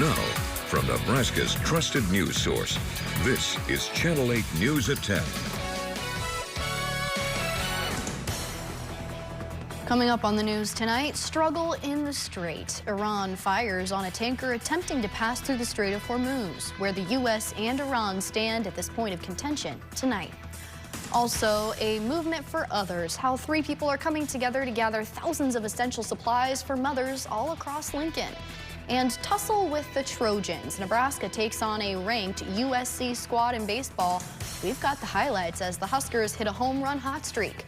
Now, from Nebraska's trusted news source, this is Channel 8 News at 10. Coming up on the news tonight, struggle in the Strait. Iran fires on a tanker attempting to pass through the Strait of Hormuz, where the U.S. and Iran stand at this point of contention tonight. Also, a movement for others, how 3 people are coming together to gather thousands of essential supplies for mothers all across Lincoln. And tussle with the Trojans. Nebraska takes on a ranked USC squad in baseball. We've got the highlights as the Huskers hit a home run hot streak.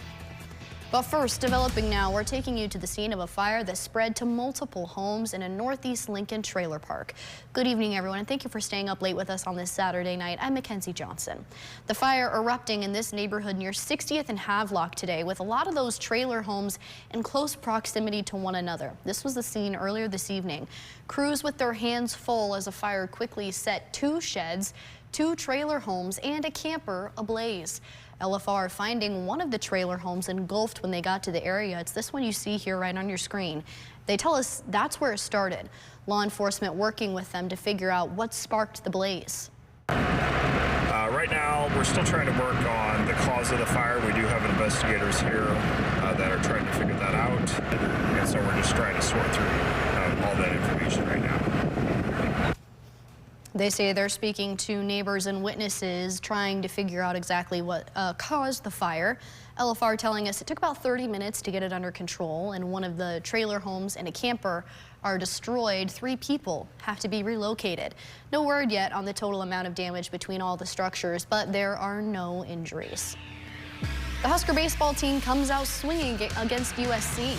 But first, developing now, we're taking you to the scene of a fire that spread to multiple homes in a northeast Lincoln trailer park. Good evening, everyone, and thank you for staying up late with us on this Saturday night. I'm Mackenzie Johnson. The fire erupting in this neighborhood near 60th and Havelock today, with a lot of those trailer homes in close proximity to one another. This was the scene earlier this evening. Crews with their hands full as a fire quickly set 2 sheds, 2 trailer homes, and a camper ablaze. LFR finding one of the trailer homes engulfed when they got to the area. It's this one you see here right on your screen. They tell us that's where it started. Law enforcement working with them to figure out what sparked the blaze. Right now, we're still trying to work on the cause of the fire. We do have investigators here that are trying to figure that out. And so we're just trying to sort through all that information right now. They say they're speaking to neighbors and witnesses, trying to figure out exactly what caused the fire. LFR telling us it took about 30 minutes to get it under control, and one of the trailer homes and a camper are destroyed. 3 people have to be relocated. No word yet on the total amount of damage between all the structures, but there are no injuries. The Husker baseball team comes out swinging against USC.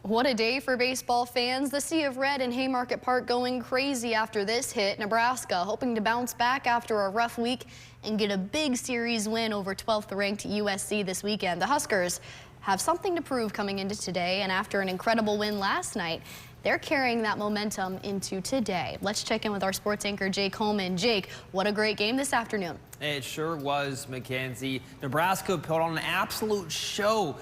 What a day for baseball fans. The Sea of Red in Haymarket Park going crazy after this hit. Nebraska hoping to bounce back after a rough week and get a big series win over 12th ranked USC this weekend. The Huskers have something to prove coming into today, and after an incredible win last night, they're carrying that momentum into today. Let's check in with our sports anchor, Jake Holman. Jake, what a great game this afternoon. It sure was, Mackenzie. Nebraska put on an absolute show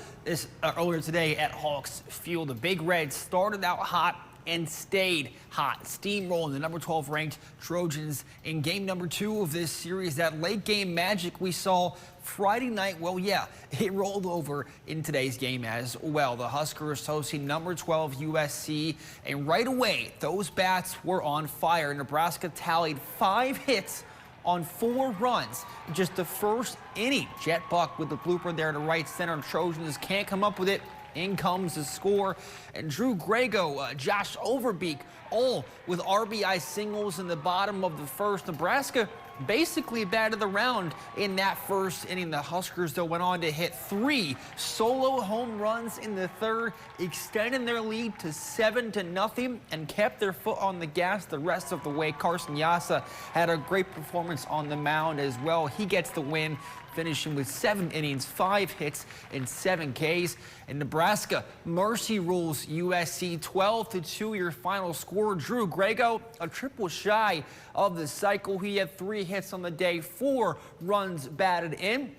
earlier today at Hawks Field. The Big Reds started out hot and stayed hot, steamrolling the number 12 ranked Trojans in game number 2 of this series. That late game magic we saw Friday night, well, yeah, it rolled over in today's game as well. The Huskers hosting number 12 USC, and right away, those bats were on fire. Nebraska tallied 5 hits on 4 runs. Just the first inning. Jet Buck with the blooper there to right center. Trojans can't come up with it. In comes the score, and Drew Grego, Josh Overbeek, all with RBI singles in the bottom of the first. Nebraska basically batted the round in that first inning. The Huskers, though, went on to hit 3 solo home runs in the third, extending their lead to 7-0, and kept their foot on the gas the rest of the way. Carson Yasa had a great performance on the mound as well. He gets the win, finishing with 7 innings, 5 hits, and 7 Ks. And Nebraska mercy rules USC 12-2, your final score. Drew Grego, a triple shy of the cycle. He had 3 hits on the day, 4 runs batted in.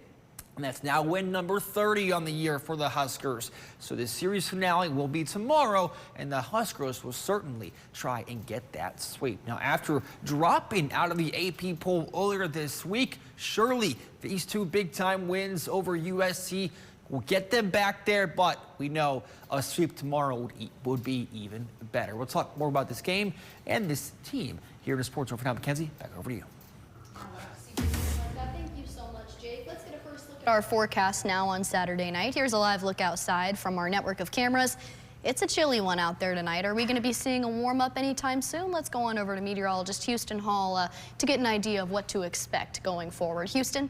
And that's now win number 30 on the year for the Huskers. So the series finale will be tomorrow, and the Huskers will certainly try and get that sweep. Now, after dropping out of the AP poll earlier this week, surely these 2 big-time wins over USC will get them back there, but we know a sweep tomorrow would be even better. We'll talk more about this game and this team here in the Sports Over now. Mackenzie, back over to you. Our forecast now on Saturday night. Here's a live look outside from our network of cameras. It's a chilly one out there tonight. Are we going to be seeing a warm up anytime soon? Let's go on over to meteorologist Houston Hall to get an idea of what to expect going forward. Houston?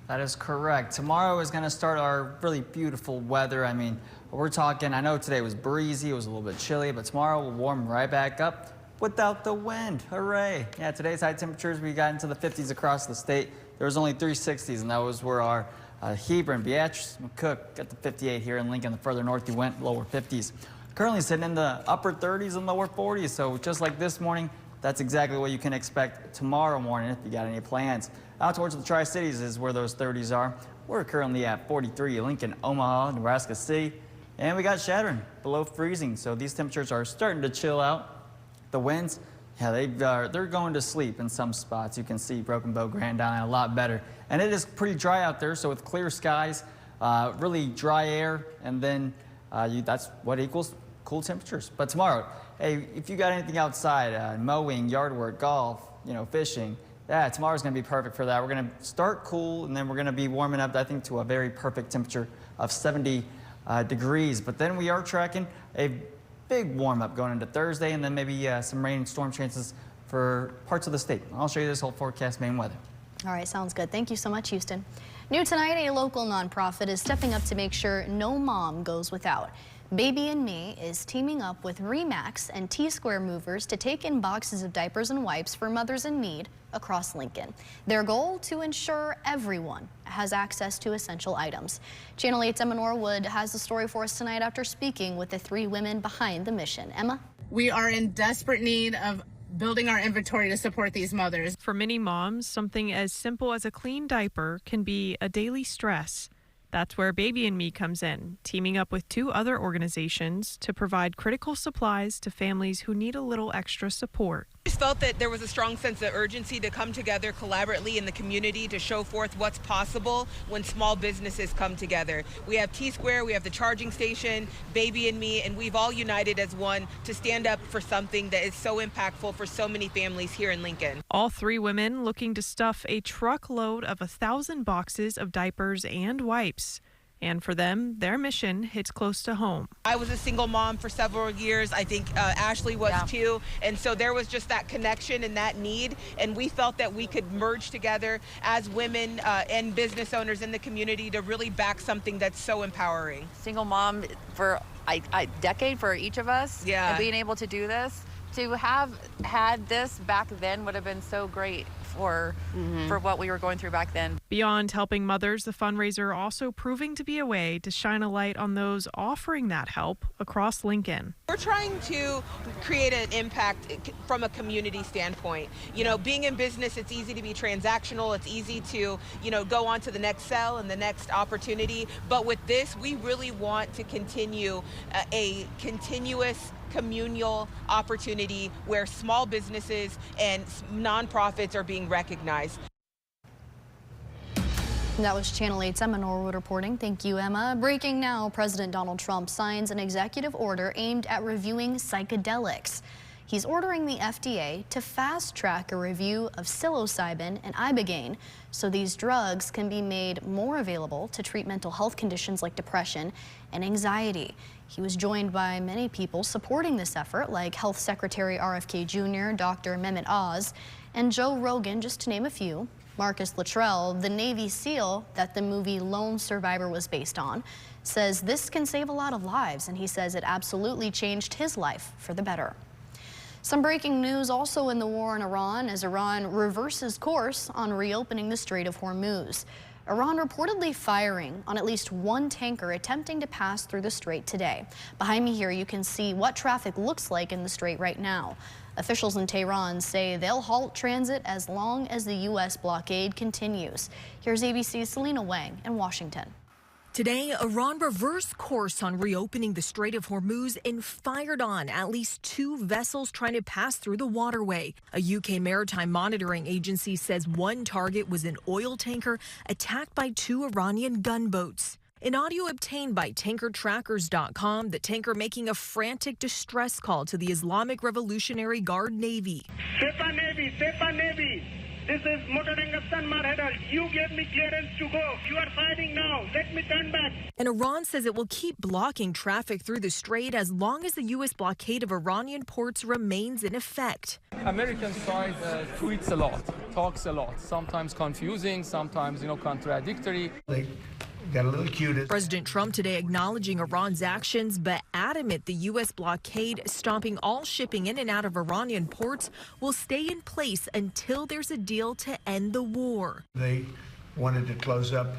That is correct. Tomorrow is going to start our really beautiful weather. I mean, we're talking, I know today was breezy, it was a little bit chilly, but tomorrow will warm right back up without the wind. Hooray. Yeah, today's high temperatures, we got into the 50s across the state. There was only 3 60s, and that was where our Hebron, Beatrice, McCook got the 58 here in Lincoln. The further north you went, lower 50s. Currently sitting in the upper 30s and lower 40s, so just like this morning, that's exactly what you can expect tomorrow morning if you got any plans. Out towards the Tri-Cities is where those 30s are. We're currently at 43 Lincoln, Omaha, Nebraska City, and we got shattering below freezing. So these temperatures are starting to chill out. The winds, yeah, they're going to sleep in some spots. You can see Broken Bow, Grand Island a lot better. And it is pretty dry out there, so with clear skies, really dry air, and then that's what equals cool temperatures. But tomorrow, hey, if you got anything outside, mowing, yard work, golf, fishing, yeah, tomorrow's going to be perfect for that. We're going to start cool, and then we're going to be warming up, I think, to a very perfect temperature of 70 degrees. But then we are tracking a big warm-up going into Thursday, and then maybe some rain and storm chances for parts of the state. I'll show you this whole forecast main weather. All right, sounds good. Thank you so much, Houston. New tonight, a local nonprofit is stepping up to make sure no mom goes without. Baby and Me is teaming up with Remax and T-Square Movers to take in boxes of diapers and wipes for mothers in need across Lincoln. Their goal to ensure everyone has access to essential items. Channel 8's Emma Norwood has the story for us tonight after speaking with the 3 women behind the mission. Emma? We are in desperate need of building our inventory to support these mothers. For many moms, something as simple as a clean diaper can be a daily stress. That's where Baby and Me comes in, teaming up with 2 other organizations to provide critical supplies to families who need a little extra support. I just felt that there was a strong sense of urgency to come together collaboratively in the community to show forth what's possible when small businesses come together. We have T-Square, we have the charging station, Baby and Me, and we've all united as one to stand up for something that is so impactful for so many families here in Lincoln. All 3 women looking to stuff a truckload of 1,000 boxes of diapers and wipes. And for them, their mission hits close to home. I was a single mom for several years. I think Ashley was too. And so there was just that connection and that need. And we felt that we could merge together as women and business owners in the community to really back something that's so empowering. Single mom for a decade for each of us. Yeah. And being able to do this, to have had this back then would have been so great for what we were going through back then. Beyond helping mothers, the fundraiser also proving to be a way to shine a light on those offering that help across Lincoln. We're trying to create an impact from a community standpoint. Being in business, it's easy to be transactional. It's easy to, go on to the next sale and the next opportunity. But with this, we really want to continue a continuous communal opportunity where small businesses and nonprofits are being recognized. That was Channel 8's Emma Norwood reporting. Thank you, Emma. Breaking now, President Donald Trump signs an executive order aimed at reviewing psychedelics. He's ordering the FDA to fast-track a review of psilocybin and ibogaine so these drugs can be made more available to treat mental health conditions like depression and anxiety. He was joined by many people supporting this effort, like Health Secretary RFK Jr., Dr. Mehmet Oz, and Joe Rogan, just to name a few. Marcus Luttrell, the Navy SEAL that the movie Lone Survivor was based on, says this can save a lot of lives, and he says it absolutely changed his life for the better. Some breaking news also in the war in Iran as Iran reverses course on reopening the Strait of Hormuz. Iran reportedly firing on at least 1 tanker attempting to pass through the strait today. Behind me here, you can see what traffic looks like in the strait right now. Officials in Tehran say they'll halt transit as long as the U.S. blockade continues. Here's ABC's Selena Wang in Washington. Today, Iran reversed course on reopening the Strait of Hormuz and fired on at least 2 vessels trying to pass through the waterway. A UK maritime monitoring agency says 1 target was an oil tanker attacked by 2 Iranian gunboats. In audio obtained by tankertrackers.com, the tanker making a frantic distress call to the Islamic Revolutionary Guard Navy. Sepa Navy, Sepa Navy. This is Motor Angastan Marhedal. You gave me clearance to go. You are fighting now. Let me turn back. And Iran says it will keep blocking traffic through the strait as long as the U.S. blockade of Iranian ports remains in effect. American side tweets a lot, talks a lot, sometimes confusing, sometimes, contradictory. Got a little cute. President Trump today acknowledging Iran's actions, but adamant the U.S. blockade stopping all shipping in and out of Iranian ports will stay in place until there's a deal to end the war. They wanted to close up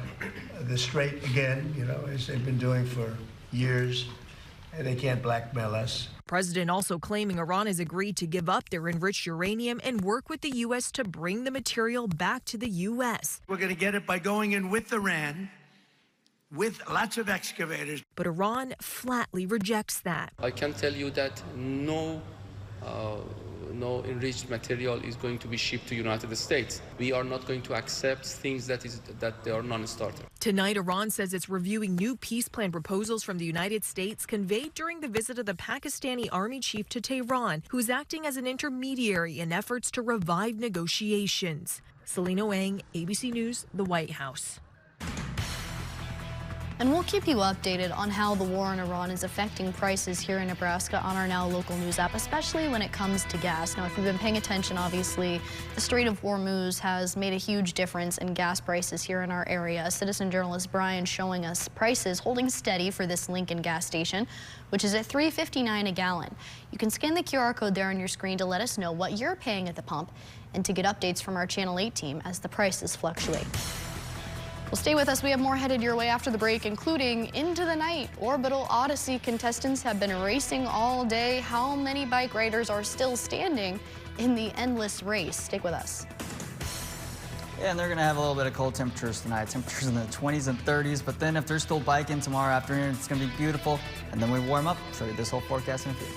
the strait again, as they've been doing for years. and they can't blackmail us. President also claiming Iran has agreed to give up their enriched uranium and work with the U.S. to bring the material back to the U.S. We're going to get it by going in with Iran, with lots of excavators. But Iran flatly rejects that. I can tell you that no enriched material is going to be shipped to United States. We are not going to accept things that they are non-starter. Tonight, Iran says it's reviewing new peace plan proposals from the United States conveyed during the visit of the Pakistani army chief to Tehran, who's acting as an intermediary in efforts to revive negotiations. Selena Wang, ABC News, the White House. And we'll keep you updated on how the war in Iran is affecting prices here in Nebraska on our Now Local News app, especially when it comes to gas. Now, if you've been paying attention, obviously, the Strait of Hormuz has made a huge difference in gas prices here in our area. Citizen journalist Brian showing us prices holding steady for this Lincoln gas station, which is at $3.59 a gallon. You can scan the QR code there on your screen to let us know what you're paying at the pump and to get updates from our Channel 8 team as the prices fluctuate. Well, stay with us. We have more headed your way after the break, including into the night. Orbital Odyssey contestants have been racing all day. How many bike riders are still standing in the endless race? Stick with us. Yeah, and they're going to have a little bit of cold temperatures tonight. Temperatures in the 20s and 30s. But then if they're still biking tomorrow afternoon, it's going to be beautiful. And then we warm up. Show you this whole forecast in a few.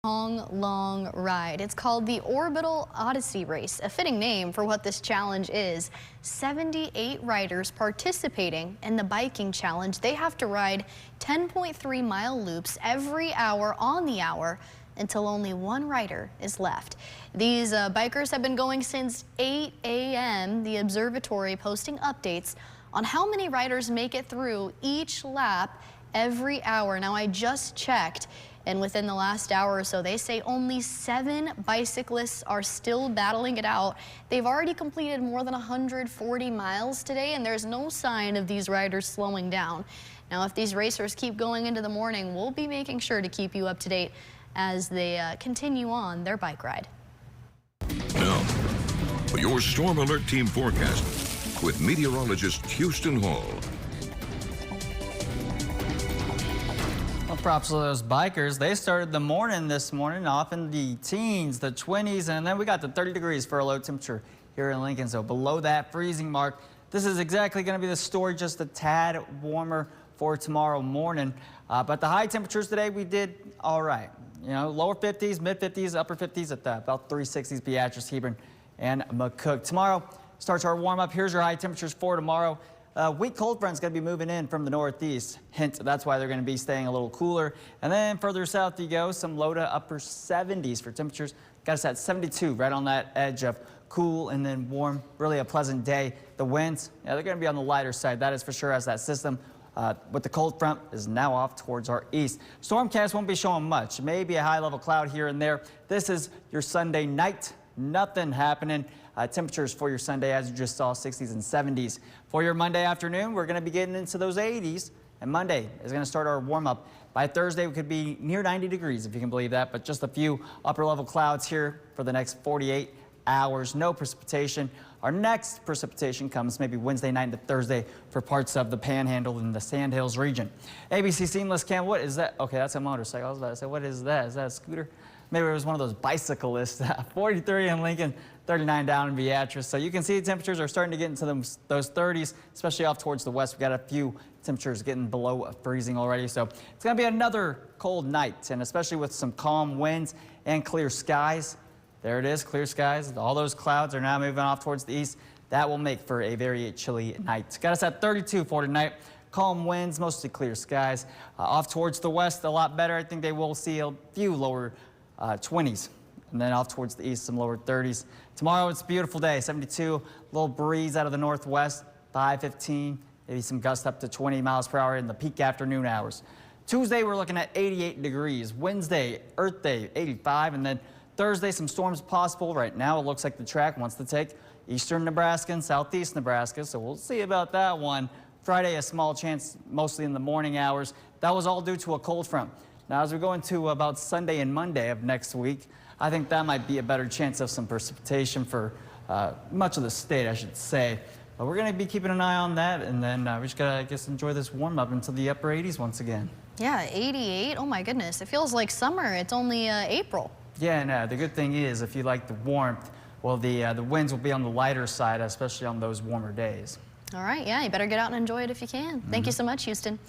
Long ride. It's called the Orbital Odyssey Race, a fitting name for what this challenge is. 78 riders participating in the biking challenge. They have to ride 10.3-mile loops every hour on the hour until only one rider is left. These bikers have been going since 8 a.m. The observatory posting updates on how many riders make it through each lap every hour. Now, I just checked, and within the last hour or so, they say only 7 bicyclists are still battling it out. They've already completed more than 140 miles today, and there's no sign of these riders slowing down. Now, if these racers keep going into the morning, we'll be making sure to keep you up to date as they continue on their bike ride. Now, for your Storm Alert Team forecast with meteorologist Houston Hall. Well, props to those bikers. They started the morning this morning off in the teens, the 20s, and then we got to 30 degrees for a low temperature here in Lincoln. So below that freezing mark, this is exactly going to be the story, just a tad warmer for tomorrow morning. But the high temperatures today, we did all right. You know, lower 50s, mid 50s, upper 50s at that, about 360s, Beatrice, Hebron, and McCook. Tomorrow starts our warm up. Here's your high temperatures for tomorrow. Weak cold front's going to be moving in from the northeast. Hint, that's why they're going to be staying a little cooler. And then further south you go, some low to upper 70s for temperatures. Got us at 72, right on that edge of cool and then warm. Really a pleasant day. The winds, yeah, they're going to be on the lighter side. That is for sure, as that system with the cold front is now off towards our east. Stormcast won't be showing much. Maybe a high level cloud here and there. This is your Sunday night. Nothing happening. Temperatures for your Sunday, as you just saw, 60s and 70s. For your Monday afternoon, we're going to be getting into those 80s. And Monday is going to start our warm up. By Thursday, we could be near 90 degrees, if you can believe that. But just a few upper level clouds here for the next 48 hours. No precipitation. Our next precipitation comes maybe Wednesday night into Thursday for parts of the Panhandle and the Sandhills region. ABC Seamless Cam, what is that? Okay, that's a motorcycle. I was about to say, what is that? Is that a scooter? Maybe it was one of those bicyclists. 43 in Lincoln, 39 down in Beatrice. So you can see the temperatures are starting to get into those 30s, especially off towards the west. We've got a few temperatures getting below freezing already. So it's going to be another cold night, and especially with some calm winds and clear skies. There it is, clear skies. All those clouds are now moving off towards the east. That will make for a very chilly night. Got us at 32 for tonight. Calm winds, mostly clear skies. Off towards the west, a lot better. I think they will see a few lower 20s. And then off towards the east, some lower 30s. Tomorrow, it's a beautiful day, 72. A little breeze out of the northwest, 5-15. Maybe some gusts up to 20 miles per hour in the peak afternoon hours. Tuesday, we're looking at 88 degrees. Wednesday, Earth Day, 85. And then Thursday, some storms possible. Right now, it looks like the track wants to take eastern Nebraska and southeast Nebraska. So we'll see about that one. Friday, a small chance, mostly in the morning hours. That was all due to a cold front. Now, as we go into about Sunday and Monday of next week, I think that might be a better chance of some precipitation for much of the state, I should say. But we're going to be keeping an eye on that, and then we just got to, I guess, enjoy this warm-up until the upper 80s once again. Yeah, 88. Oh, my goodness. It feels like summer. It's only April. Yeah, and the good thing is, if you like the warmth, well, the winds will be on the lighter side, especially on those warmer days. All right, yeah, you better get out and enjoy it if you can. Thank you so much, Houston.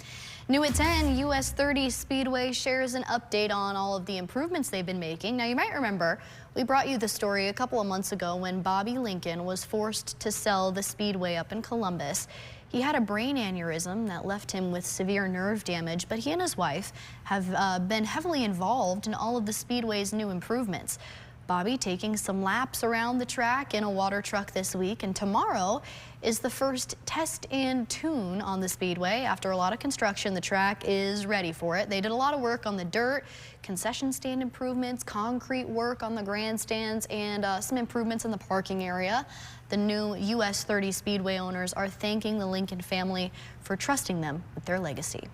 New at 10, US 30 Speedway shares an update on all of the improvements they've been making. Now, you might remember we brought you the story a couple of months ago when Bobby Lincoln was forced to sell the Speedway up in Columbus. He had a brain aneurysm that left him with severe nerve damage, but he and his wife have been heavily involved in all of the Speedway's new improvements. Bobby taking some laps around the track in a water truck this week, and tomorrow is the first test and tune on the Speedway. After a lot of construction, the track is ready for it. They did a lot of work on the dirt, concession stand improvements, concrete work on the grandstands, and some improvements in the parking area. The new US 30 Speedway owners are thanking the Lincoln family for trusting them with their legacy.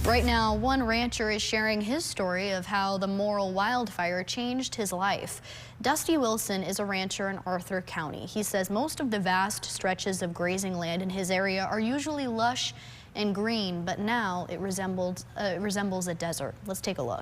Right now, one rancher is sharing his story of how the Morrill wildfire changed his life. Dusty Wilson is a rancher in Arthur County. He says most of the vast stretches of grazing land in his area are usually lush and green, but now it resembles a desert. Let's take a look.